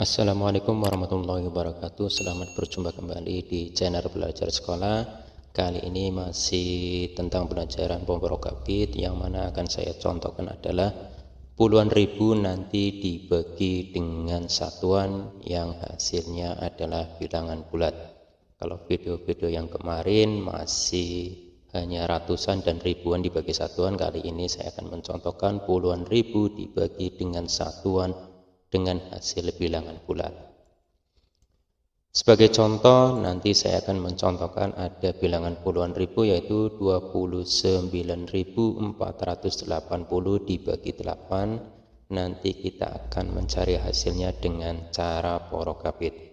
Assalamualaikum warahmatullahi wabarakatuh. Selamat berjumpa kembali di channel Belajar Sekolah. Kali ini masih tentang pelajaran pemrokabit, yang mana akan saya contohkan adalah puluhan ribu nanti dibagi dengan satuan yang hasilnya adalah bilangan bulat. Kalau video-video yang kemarin masih hanya ratusan dan ribuan dibagi satuan, kali ini saya akan mencontohkan puluhan ribu dibagi dengan satuan dengan hasil bilangan bulat. Sebagai contoh, nanti saya akan mencontohkan ada bilangan puluhan ribu, yaitu 29.480 dibagi 8. Nanti kita akan mencari hasilnya dengan cara porokabit.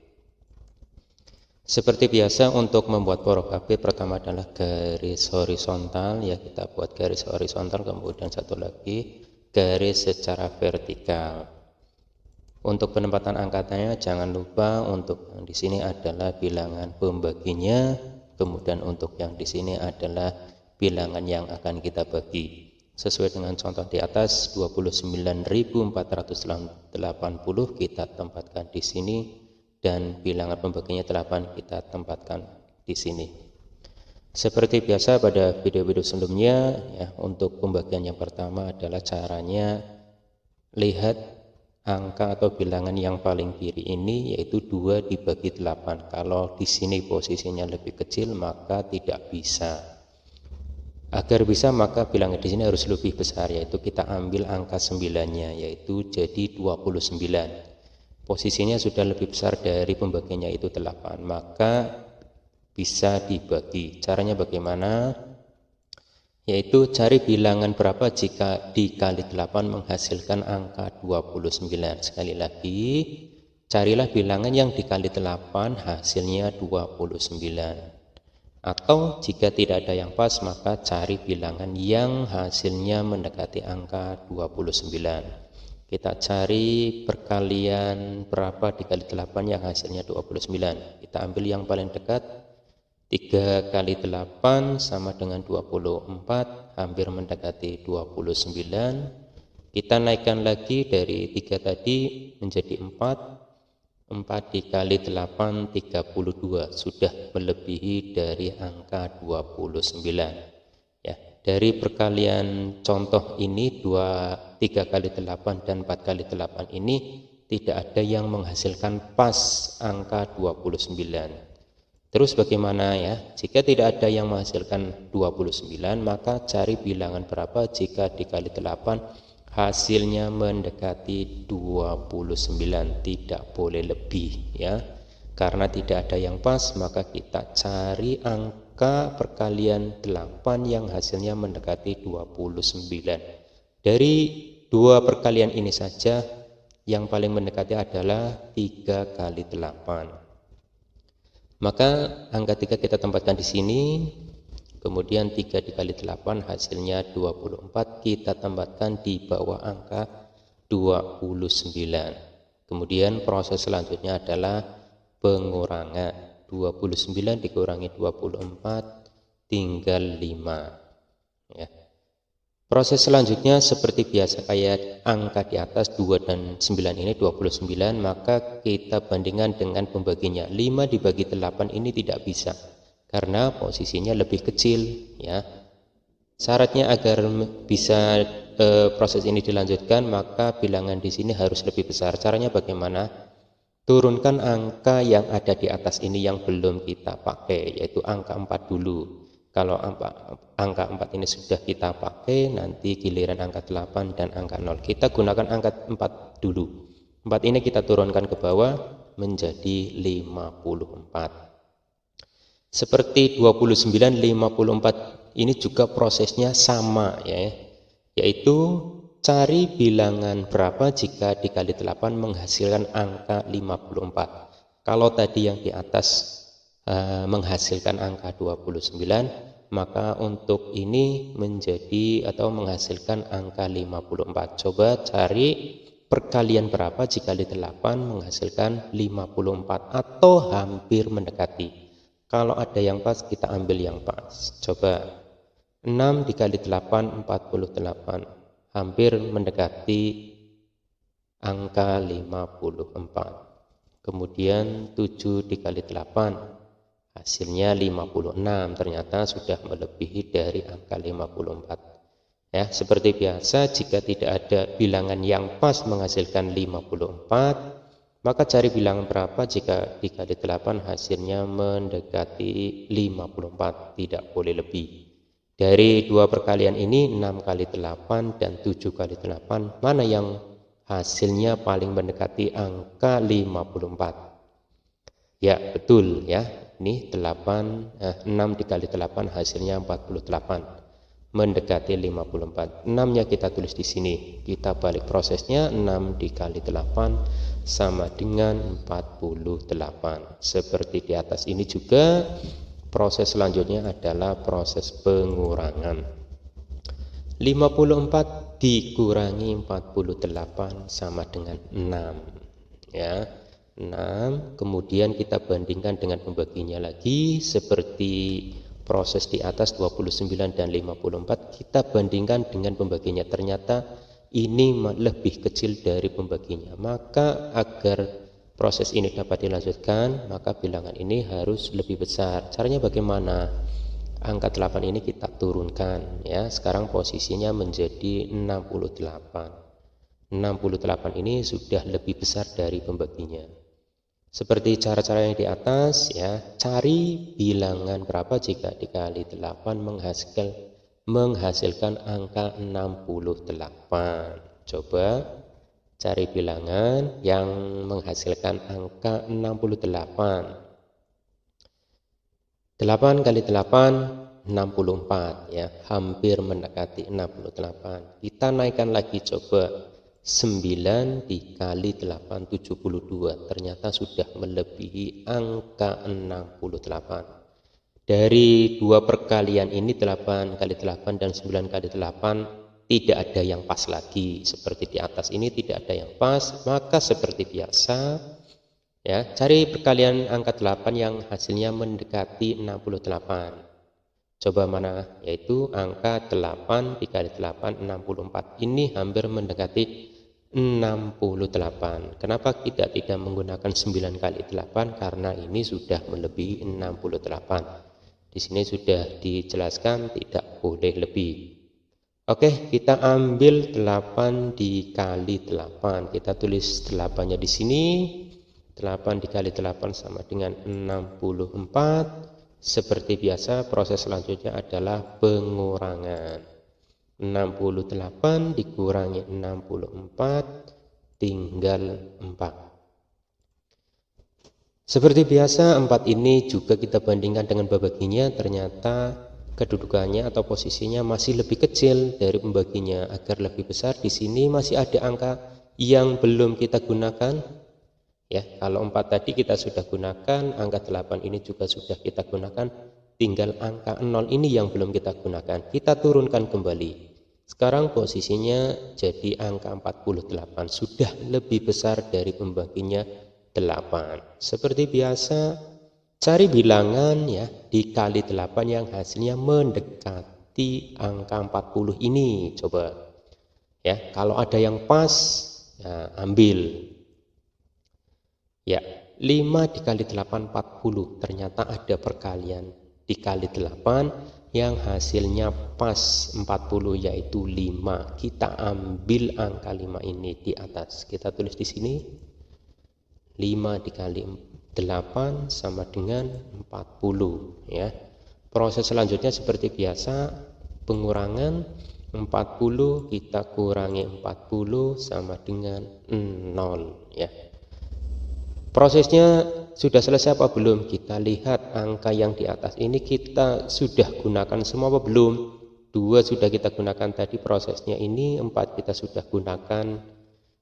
Seperti biasa, untuk membuat porokabit pertama adalah garis horizontal, ya kita buat garis horizontal, kemudian satu lagi garis secara vertikal. Untuk penempatan angkanya jangan lupa, untuk yang di sini adalah bilangan pembaginya, kemudian untuk yang di sini adalah bilangan yang akan kita bagi. Sesuai dengan contoh di atas, 29.480 kita tempatkan di sini, dan bilangan pembaginya 8 kita tempatkan di sini. Seperti biasa pada video-video sebelumnya, ya, untuk pembagian yang pertama adalah caranya lihat angka atau bilangan yang paling kiri ini, yaitu 2 dibagi 8. Kalau di sini posisinya lebih kecil maka tidak bisa. Agar bisa maka bilangan di sini harus lebih besar, yaitu kita ambil angka 9-nya, yaitu jadi 29. Posisinya sudah lebih besar dari pembagiannya, itu 8, maka bisa dibagi. Caranya bagaimana? Yaitu cari bilangan berapa jika dikali 8 menghasilkan angka 29. Sekali lagi, carilah bilangan yang dikali 8 hasilnya 29. Atau jika tidak ada yang pas, maka cari bilangan yang hasilnya mendekati angka 29. Kita cari perkalian berapa dikali 8 yang hasilnya 29. Kita ambil yang paling dekat. 3 kali 8 sama dengan 24, hampir mendekati 29. Kita naikkan lagi dari 3 tadi menjadi 4. 4 dikali 8, 32. Sudah melebihi dari angka 29. Ya, dari perkalian contoh ini, 3 kali 8 dan 4 kali 8 ini tidak ada yang menghasilkan pas angka 29. Terus bagaimana ya? Jika tidak ada yang menghasilkan 29, maka cari bilangan berapa jika dikali 8 hasilnya mendekati 29, tidak boleh lebih ya. Karena tidak ada yang pas, maka kita cari angka perkalian 8 yang hasilnya mendekati 29. Dari dua perkalian ini saja, yang paling mendekati adalah 3 kali 8. Maka angka 3 kita tempatkan di sini, kemudian 3 dikali 8 hasilnya 24, kita tempatkan di bawah angka 29. Kemudian proses selanjutnya adalah pengurangan. 29 dikurangi 24 tinggal 5 ya. Proses selanjutnya seperti biasa, kayak angka di atas 2 dan 9 ini 29, maka kita bandingkan dengan pembaginya. 5 dibagi 8 ini tidak bisa karena posisinya lebih kecil ya. Syaratnya agar bisa proses ini dilanjutkan, maka bilangan di sini harus lebih besar. Caranya bagaimana? Turunkan angka yang ada di atas ini yang belum kita pakai, yaitu angka 4 dulu. Kalau angka 4 ini sudah kita pakai, nanti giliran angka 8 dan angka 0. Kita gunakan angka 4 dulu. 4 ini kita turunkan ke bawah menjadi 54. Seperti 29, 54 ini juga prosesnya sama ya. Yaitu cari bilangan berapa jika dikali 8 menghasilkan angka 54. Kalau tadi yang di atas menghasilkan angka 29, maka untuk ini menjadi atau menghasilkan angka 54. Coba cari perkalian berapa jika dikali 8 menghasilkan 54 atau hampir mendekati. Kalau ada yang pas, kita ambil yang pas. Coba 6 dikali 8 48, hampir mendekati angka 54. kemudian 7 dikali 8 hasilnya 56, ternyata sudah melebihi dari angka 54. Ya, seperti biasa jika tidak ada bilangan yang pas menghasilkan 54, maka cari bilangan berapa jika dikali 8 hasilnya mendekati 54, tidak boleh lebih. Dari dua perkalian ini 6 kali 8 dan 7 kali 8, mana yang hasilnya paling mendekati angka 54? Ya, betul ya. Ini 6 dikali 8 hasilnya 48. Mendekati 54. 6-nya kita tulis di sini. Kita balik prosesnya, 6 dikali 8 sama dengan 48. Seperti di atas ini juga, proses selanjutnya adalah proses pengurangan. 54 dikurangi 48 sama dengan 6. Ya. 6, kemudian kita bandingkan dengan pembaginya lagi seperti proses di atas 29 dan 54, kita bandingkan dengan pembaginya, ternyata ini lebih kecil dari pembaginya. Maka agar proses ini dapat dilanjutkan, maka bilangan ini harus lebih besar. Caranya bagaimana? Angka 8 ini kita turunkan ya. Sekarang posisinya menjadi 68. 68 ini sudah lebih besar dari pembaginya. Seperti cara-cara yang di atas ya, cari bilangan berapa jika dikali 8 menghasilkan angka 68. Coba cari bilangan yang menghasilkan angka 68. 8 kali 8 64 ya, hampir mendekati 68. Kita naikkan lagi coba. 9 dikali 8 72, ternyata sudah melebihi angka 68. Dari dua perkalian ini 8 kali 8 dan 9 kali 8 tidak ada yang pas lagi. Seperti di atas ini tidak ada yang pas, maka seperti biasa ya, cari perkalian angka 8 yang hasilnya mendekati 68. Coba mana? Yaitu angka 8 dikali 8 64. Ini hampir mendekati 68. Kenapa kita tidak menggunakan 9 kali 8? Karena ini sudah melebihi 68. Di sini sudah dijelaskan tidak boleh lebih. Oke, kita ambil 8 dikali 8. Kita tulis 8-nya di sini. 8 dikali 8 sama dengan 64. Seperti biasa, proses selanjutnya adalah pengurangan. 68 dikurangi 64 tinggal 4. Seperti biasa, 4 ini juga kita bandingkan dengan pembaginya, ternyata kedudukannya atau posisinya masih lebih kecil dari pembaginya. Agar lebih besar, di sini masih ada angka yang belum kita gunakan. Ya, kalau 4 tadi kita sudah gunakan, angka 8 ini juga sudah kita gunakan, tinggal angka 0 ini yang belum kita gunakan. Kita turunkan kembali. Sekarang posisinya jadi angka 48, sudah lebih besar dari pembaginya 8. Seperti biasa, cari bilangan ya dikali 8 yang hasilnya mendekati angka 40 ini. Coba ya, kalau ada yang pas ya, ambil. Ya, 5 dikali 8 40. Ternyata ada perkalian dikali 8 yang hasilnya pas 40, yaitu 5. Kita ambil angka 5 ini di atas. Kita tulis di sini 5 dikali 8 sama dengan 40 ya. Proses selanjutnya seperti biasa, pengurangan. 40 kita kurangi 40 sama dengan 0 ya. Prosesnya sudah selesai apa belum? Kita lihat angka yang di atas ini kita sudah gunakan semua apa belum? 2 sudah kita gunakan tadi prosesnya ini, 4 kita sudah gunakan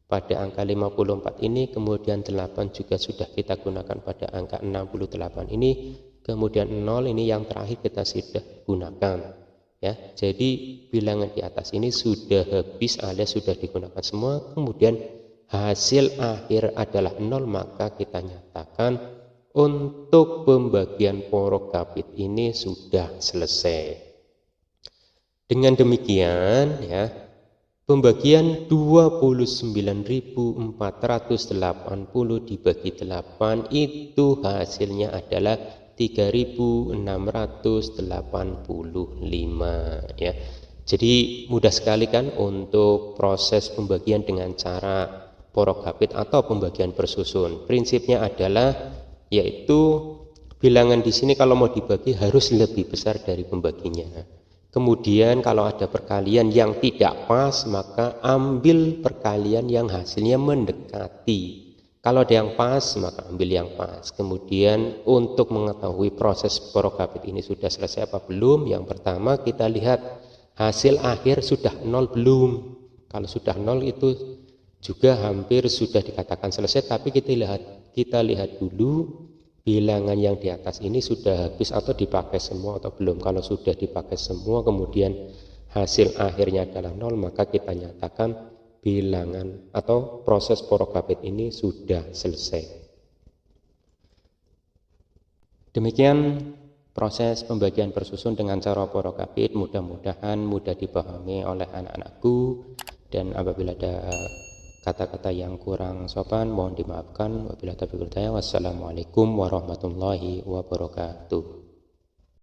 pada angka 54 ini, kemudian 8 juga sudah kita gunakan pada angka 68 ini, kemudian 0 ini yang terakhir kita sudah gunakan ya. Jadi bilangan di atas ini sudah habis alias sudah digunakan semua, kemudian hasil akhir adalah 0, maka kita nyatakan untuk pembagian porokabit ini sudah selesai. Dengan demikian ya, Pembagian 29.480 dibagi 8 itu hasilnya adalah 3.685 ya. Jadi mudah sekali kan untuk proses pembagian dengan cara porokapit atau pembagian bersusun. Prinsipnya adalah yaitu bilangan di sini kalau mau dibagi harus lebih besar dari pembaginya. Kemudian kalau ada perkalian yang tidak pas, maka ambil perkalian yang hasilnya mendekati. Kalau ada yang pas, maka ambil yang pas. Kemudian untuk mengetahui proses porokapit ini sudah selesai apa belum, yang pertama kita lihat hasil akhir sudah nol belum. Kalau sudah nol itu juga hampir sudah dikatakan selesai, tapi kita lihat dulu bilangan yang di atas ini sudah habis atau dipakai semua atau belum. Kalau sudah dipakai semua kemudian hasil akhirnya adalah nol, maka kita nyatakan bilangan atau proses porokapit ini sudah selesai. Demikian proses pembagian bersusun dengan cara porokapit, mudah-mudahan mudah dipahami oleh anak-anakku, dan apabila ada kata-kata yang kurang sopan mohon dimaafkan. Wabillahi taufiq wal hidayah. Wassalamualaikum warahmatullahi wabarakatuh.